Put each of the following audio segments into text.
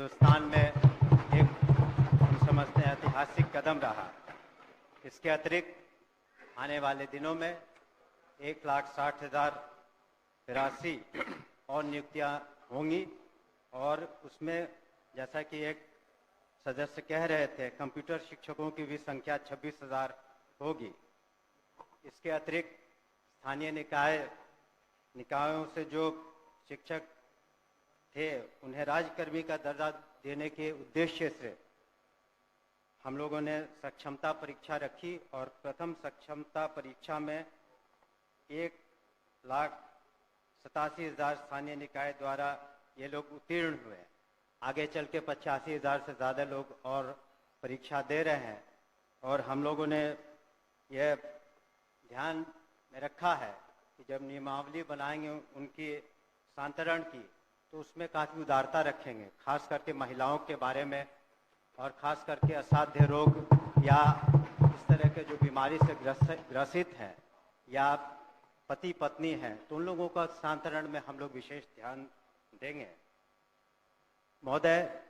हिंदुस्तान में एक हम समझते हैं ऐतिहासिक कदम रहा। इसके अतिरिक्त आने वाले दिनों में 1,60,083 और नियुक्तियां होंगी और उसमें जैसा कि एक सदस्य कह रहे थे, कंप्यूटर शिक्षकों की भी संख्या 26,000 होगी। इसके अतिरिक्त स्थानीय निकायों से जो शिक्षक थे उन्हें राज्यकर्मी का दर्जा देने के उद्देश्य से हम लोगों ने सक्षमता परीक्षा रखी और प्रथम सक्षमता परीक्षा में 1,87,000 स्थानीय निकाय द्वारा ये लोग उत्तीर्ण हुए। आगे चल के 85,000 से ज़्यादा लोग और परीक्षा दे रहे हैं और हम लोगों ने यह ध्यान में रखा है कि जब नियमावली बनाएंगे उनकी सांतरण की तो उसमें काफ़ी उदारता रखेंगे, खास करके महिलाओं के बारे में और खास करके असाध्य रोग या इस तरह के जो बीमारी से ग्रसित हैं या पति पत्नी हैं तो उन लोगों का सांतरण में हम लोग विशेष ध्यान देंगे। महोदय,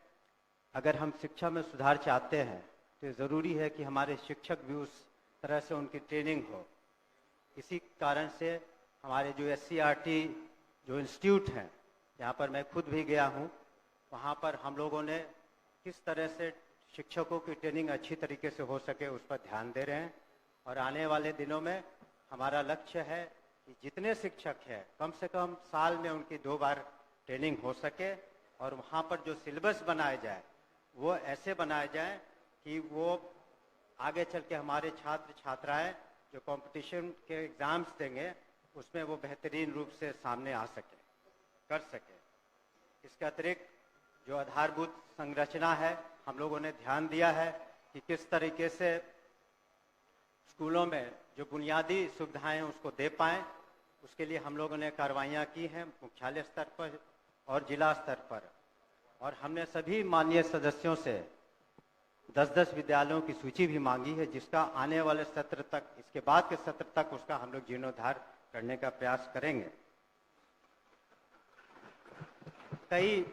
अगर हम शिक्षा में सुधार चाहते हैं तो ज़रूरी है कि हमारे शिक्षक भी उस तरह से उनकी ट्रेनिंग हो। इसी कारण से हमारे जो SCERT जो इंस्टीट्यूट हैं, यहाँ पर मैं खुद भी गया हूँ, वहाँ पर हम लोगों ने किस तरह से शिक्षकों की ट्रेनिंग अच्छी तरीके से हो सके उस पर ध्यान दे रहे हैं और आने वाले दिनों में हमारा लक्ष्य है कि जितने शिक्षक हैं कम से कम साल में उनकी 2 बार ट्रेनिंग हो सके और वहाँ पर जो सिलेबस बनाए जाए वो ऐसे बनाए जाए कि वो आगे चल के हमारे छात्र छात्राएं जो कंपटीशन के एग्ज़ाम्स देंगे उसमें वो बेहतरीन रूप से सामने आ सके, कर सके। इसके अतिरिक्त जो आधारभूत संरचना है हम लोगों ने ध्यान दिया है कि किस तरीके से स्कूलों में जो बुनियादी सुविधाएं उसको दे पाएँ। उसके लिए हम लोगों ने कार्रवाइयाँ की हैं मुख्यालय स्तर पर और जिला स्तर पर, और हमने सभी माननीय सदस्यों से 10-10 विद्यालयों की सूची भी मांगी है जिसका आने वाले सत्र तक, इसके बाद के सत्र तक उसका हम लोग जीर्णोद्धार करने का प्रयास करेंगे। कई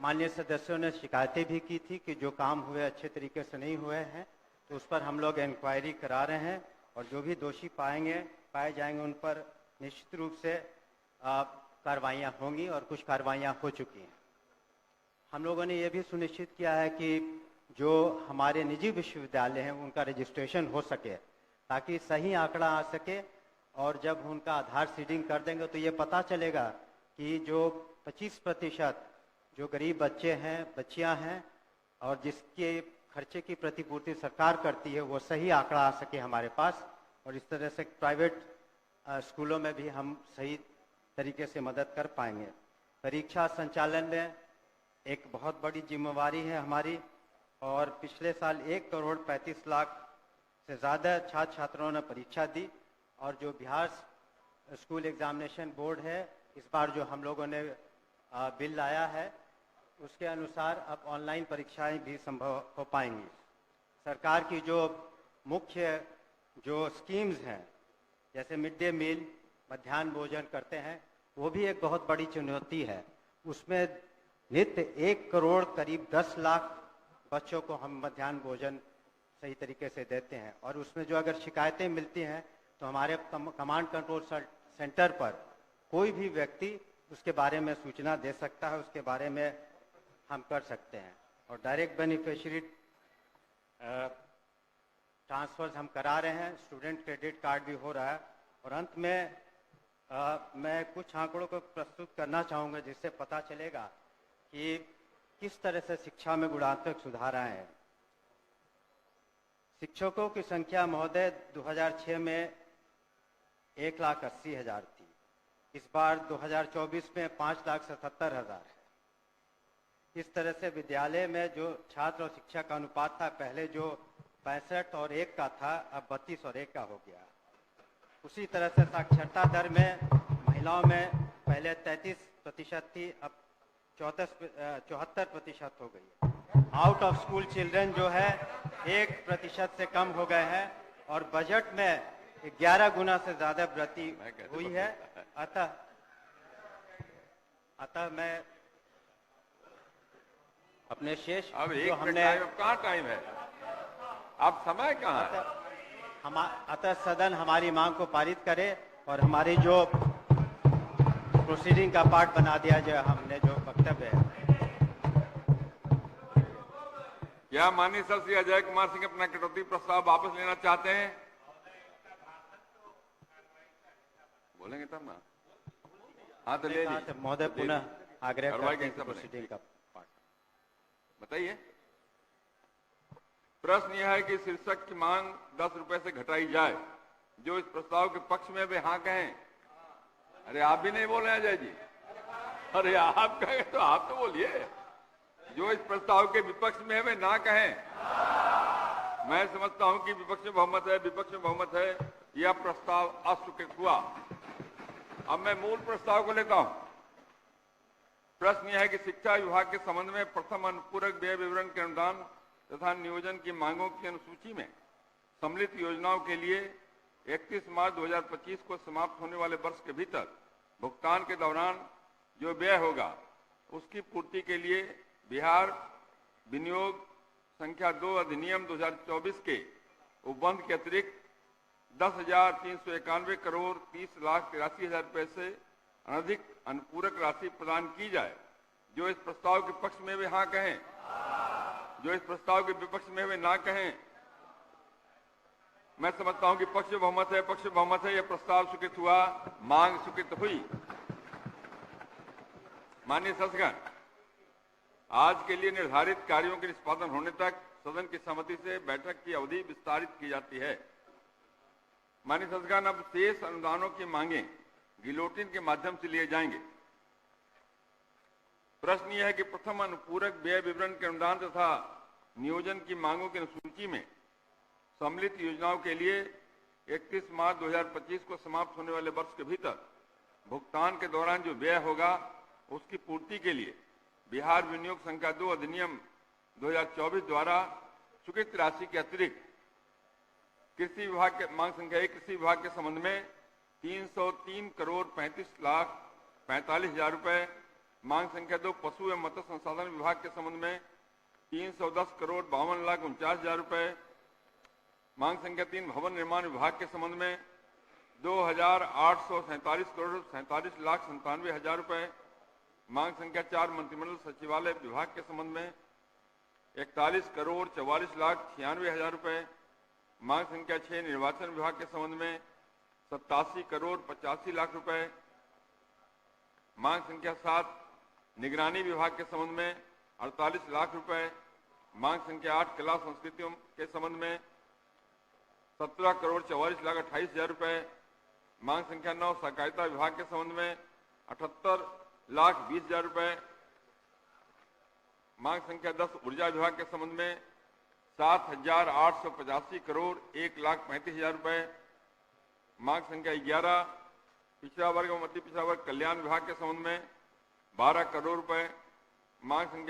माननीय सदस्यों ने शिकायतें भी की थी कि जो काम हुए अच्छे तरीके से नहीं हुए हैं, तो उस पर हम लोग इंक्वायरी करा रहे हैं और जो भी दोषी पाए जाएंगे उन पर निश्चित रूप से कार्रवाइयाँ होंगी और कुछ कार्रवाइयाँ हो चुकी हैं। हम लोगों ने ये भी सुनिश्चित किया है कि जो हमारे निजी विश्वविद्यालय हैं उनका रजिस्ट्रेशन हो सके ताकि सही आंकड़ा आ सके और जब उनका आधार सीडिंग कर देंगे तो ये पता चलेगा कि जो 25% जो गरीब बच्चे हैं, बच्चियां हैं और जिसके खर्चे की प्रतिपूर्ति सरकार करती है वो सही आंकड़ा आ सके हमारे पास, और इस तरह से प्राइवेट स्कूलों में भी हम सही तरीके से मदद कर पाएंगे। परीक्षा संचालन में एक बहुत बड़ी जिम्मेवारी है हमारी और पिछले साल 1,35,00,000 से ज़्यादा छात्र छात्राओं ने परीक्षा दी और जो बिहार स्कूल एग्जामिनेशन बोर्ड है इस बार जो हम लोगों ने बिल लाया है उसके अनुसार अब ऑनलाइन परीक्षाएं भी संभव हो पाएंगी। सरकार की जो मुख्य जो स्कीम्स हैं जैसे मिड डे मील, मध्याह्न भोजन करते हैं, वो भी एक बहुत बड़ी चुनौती है। उसमें नित्य 1 करोड़ करीब 10 लाख बच्चों को हम मध्याह्न भोजन सही तरीके से देते हैं और उसमें जो अगर शिकायतें मिलती हैं तो हमारे कमांड कंट्रोल सेंटर पर कोई भी व्यक्ति उसके बारे में सूचना दे सकता है, उसके बारे में हम कर सकते हैं। और डायरेक्ट बेनिफिशियरी ट्रांसफर्स हम करा रहे हैं, स्टूडेंट क्रेडिट कार्ड भी हो रहा है। और अंत में मैं कुछ आंकड़ों को प्रस्तुत करना चाहूँगा जिससे पता चलेगा कि किस तरह से शिक्षा में गुणात्मक सुधार आए हैं। शिक्षकों की संख्या महोदय 2006 में 1,80,000 थी, इस बार 2024 में 5,77,000 है। इस तरह से विद्यालय में जो छात्र और शिक्षक का अनुपात था पहले जो 65 और 1 का था अब 32 और 1 का हो गया। उसी तरह से साक्षरता दर में महिलाओं में पहले 33% थी अब 74% हो गई है। आउट ऑफ स्कूल चिल्ड्रन जो है 1% से कम हो गए हैं और बजट में 11 गुना से ज्यादा वृद्धि हुई है। अतः मैं अपने शेष अब जो एक मिनट हमने टाइम, अब कहाँ टाइम है, अब समय कहाँ है? अतः सदन हमारी मांग को पारित करे और हमारी जो प्रोसीडिंग का पार्ट बना दिया जो हमने जो वक्तव्य है। क्या माननीय सर श्री अजय कुमार सिंह अपना कटौती प्रस्ताव वापस लेना चाहते हैं? बोलेंगे तब ना। हाँ तो ले लीजिए महोदय, पुनः आग्रह करते हैं कि बने। प्रोसीडिंग का पार्ट बताइए। प्रश्न यह है कि शीर्षक की मांग 10 रुपए से घटाई जाए। जो इस प्रस्ताव के पक्ष में वे हाँ कहें। अरे आप भी नहीं बोल रहे हैं अजय जी? अरे आप कहें तो आप तो बोलिए। जो इस प्रस्ताव के विपक्ष में है वे ना कहें। मैं समझता हूं कि विपक्ष में बहुमत है, विपक्ष में बहुमत है, यह प्रस्ताव अस्वीकृत हुआ। अब मैं मूल प्रस्ताव को लेता हूं। प्रश्न यह है कि शिक्षा विभाग के संबंध में प्रथम अनुपूरक व्यय विवरण के अनुदान तथा नियोजन की मांगों की अनुसूची में सम्मिलित योजनाओं के लिए 31 मार्च 2025 को समाप्त होने वाले वर्ष के भीतर भुगतान के दौरान जो व्यय होगा उसकी पूर्ति के लिए बिहार विनियोग संख्या 2 अधिनियम 2024 के उपबंध के अतिरिक्त 10,391 करोड़ 30,83,000 रुपए से अनधिक अनुपूरक राशि प्रदान की जाए। जो इस प्रस्ताव के पक्ष में वे हाँ कहें, जो इस प्रस्ताव के विपक्ष में वे ना कहें। मैं समझता हूं कि पक्ष बहुमत है, पक्ष बहुमत है, यह प्रस्ताव स्वीकृत हुआ, मांग स्वीकृत हुई। माननीय सदस्यगण, आज के लिए निर्धारित कार्यों के निष्पादन होने तक सदन की सहमति से बैठक की अवधि विस्तारित की जाती है। माननीय सदस्यगण, अब शेष अनुदानों की मांगे गिलोटिन के माध्यम से लिए जाएंगे। प्रश्न यह है कि प्रथम अनुपूरक व्यय विवरण के अनुदान तथा नियोजन की मांगों की अनुसूची में सम्मिलित योजनाओं के लिए 31 मार्च 2025 को समाप्त होने वाले वर्ष के भीतर भुगतान के दौरान जो व्यय होगा उसकी पूर्ति के लिए बिहार विनियोग संख्या 2 अधिनियम 2024 द्वारा स्वीकृत राशि के अतिरिक्त कृषि विभाग के मांग संख्या 1 कृषि विभाग के संबंध में 303 करोड़ 35,45,000 रुपए, मांग संख्या 2 पशु एवं मत्स्य संसाधन विभाग के संबंध में 310 करोड़ 52,49,000 रुपए, मांग संख्या 3 भवन निर्माण विभाग के संबंध में 2,847 करोड़ 47,97,000 रुपए, मांग संख्या 4 मंत्रिमंडल सचिवालय विभाग के संबंध में 41 करोड़ 44,96,000 रुपए, मांग संख्या 6 निर्वाचन विभाग के संबंध में 87 करोड़ 85 लाख रुपए, मांग संख्या 7 निगरानी विभाग के संबंध में 48 लाख रुपए, मांग संख्या 8 कला संस्कृतियों के संबंध में 17 करोड़ 44,28,000 रुपए, मांग संख्या 9 सहकारिता विभाग के संबंध में 78,20,000 रुपए, मांग संख्या 10 ऊर्जा विभाग के संबंध में 7,885 करोड़ 1,35,000 रुपए, मांग संख्या 11 पिछड़ा वर्ग और मध्य पिछड़ा वर्ग कल्याण विभाग के संबंध में 12 करोड़ रुपए, मांग संख्या